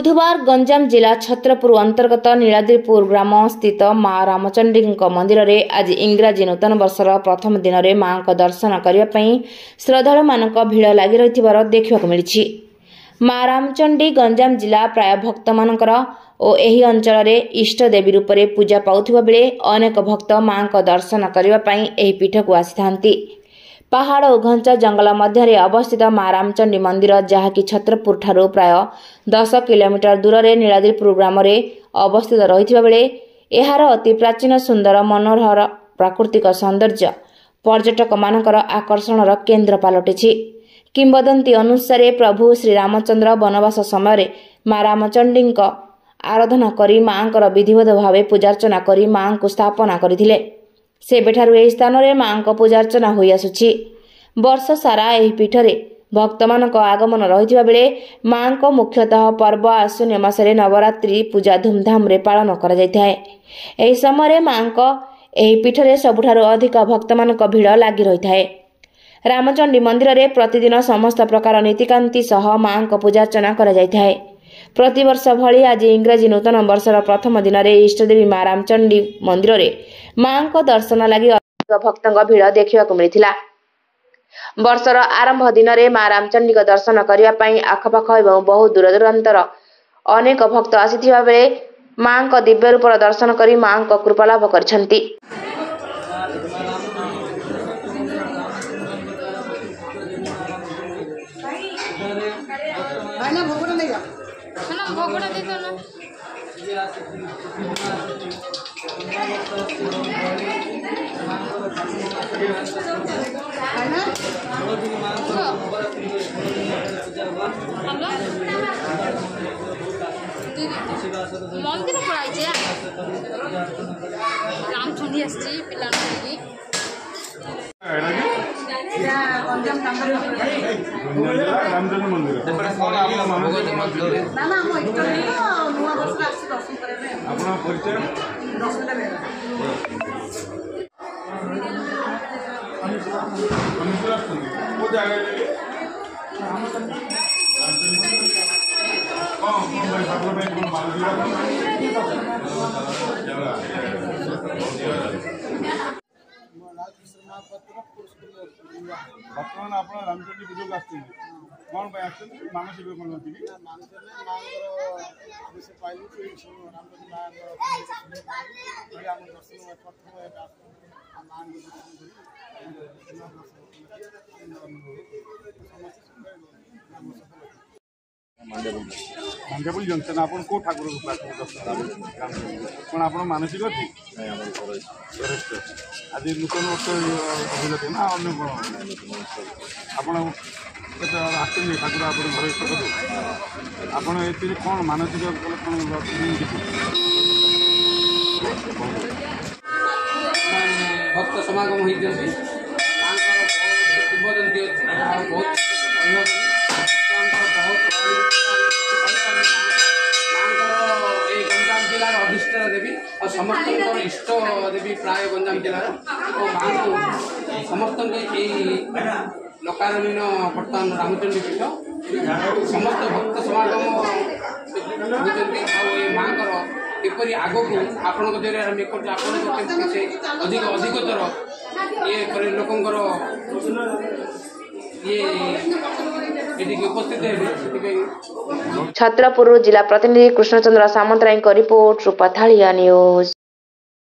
बुधवार गंजाम जिला छत्रपुर अंतर्गत नीलाद्रिपुर ग्राम स्थित माँ रामचंडी मंदिर में आज इंग्राजी नूतन वर्षर प्रथम दिन में मां दर्शन करने श्रद्धालु मानक भीड़ लगी रही देखा मिली। माँ रामचंडी गंजाम जिला प्राय भक्त मानकर और यही अंचल इष्ट देवी रूप में पूजा पाउथिबा बेले अनेक भक्त मां दर्शन करने पीठ को आसी पहाड़ और घंचा जंगल मध्य अवस्थित माँ रामचंडी मंदिर जहाँकि छत्रपुर ठारू प्राय 10 किलोमीटर दूर में नीलाद्रिपुर ग्राम अवस्थित रही बेले यार अति प्राचीन सुंदर मनोहर प्राकृतिक सौंदर्य पर्यटक मानकर आकर्षणर केन्द्र पलटिछि। किंवदंती अनुसार प्रभु श्री रामचंद्र वनवास समय माँ रामचंडी आराधना करी मांकर विधिवत भाव पूजार्चना करी मां को स्थापना करथिले। सेबेठारु एही स्थान रे मां को पूजार्चना होई आसुछि। वर्ष सारा एही पीठ रे भक्त मानक आगमन रहिथिबा बेले मां को मुख्यतः पर्व आश्विन मासरे नवरात्रि पूजा धूमधाम रे पालन करा जायथाय। एही समय मां को एही पीठ रे सबुठारु अधिक भक्त मानक भीड़ लागि रहिथाय। रामचंडी मंदिर रे प्रतिदिन समस्त प्रकार नीतिकांति सह मां को पूजार्चना करा जायथाय। प्रतिवर्ष भली आज इंग्राजी नूतन वर्षर प्रथम दिन में इष्टदेवी माँ रामचंडी मंदिर में मां को दर्शन लगी अधिक भक्तों भीड़ देखा मिलता। वर्षर आरंभ दिन में माँ रामचंडी दर्शन करने आखपाख और बहु दूर दूरांतर अनेक भक्त आसीथिबा बेले मां को दिव्य रूप दर्शन कर मां को कृपा लाभ करछंती। भोगड़ा दे दो ना। मंदिर पड़ाई रामचंडी आसी पिला बर्तमान आप रामचंडी पूजा कौन मानसिक कौन अच्छी मांझापुल जंक्शन आप ठाकुर कौन आप मानसिक अच्छी आज नूतन वर्ष अभिलक्षे ना अन्य कौन आप ठाकुर आप घर आपड़ कौन मानसिक भक्त समागम होती किंवदंती बहुत गंजाम जिलार अधिष्ठ देवी और समस्त इष्ट देवी प्राय गंजाम जिलार और माँ को समस्त लोकारण्य बर्तमान रामचंडी पीठ समस्त भक्त समागम होती माँ किपरि आग को आपण अधिक अधिकतर ये लोकंर ये उपस्थित। छत्रपुर जिला प्रतिनिधि कृष्णचंद्र सामंतराय रिपोर्ट रूपाथालिया न्यूज।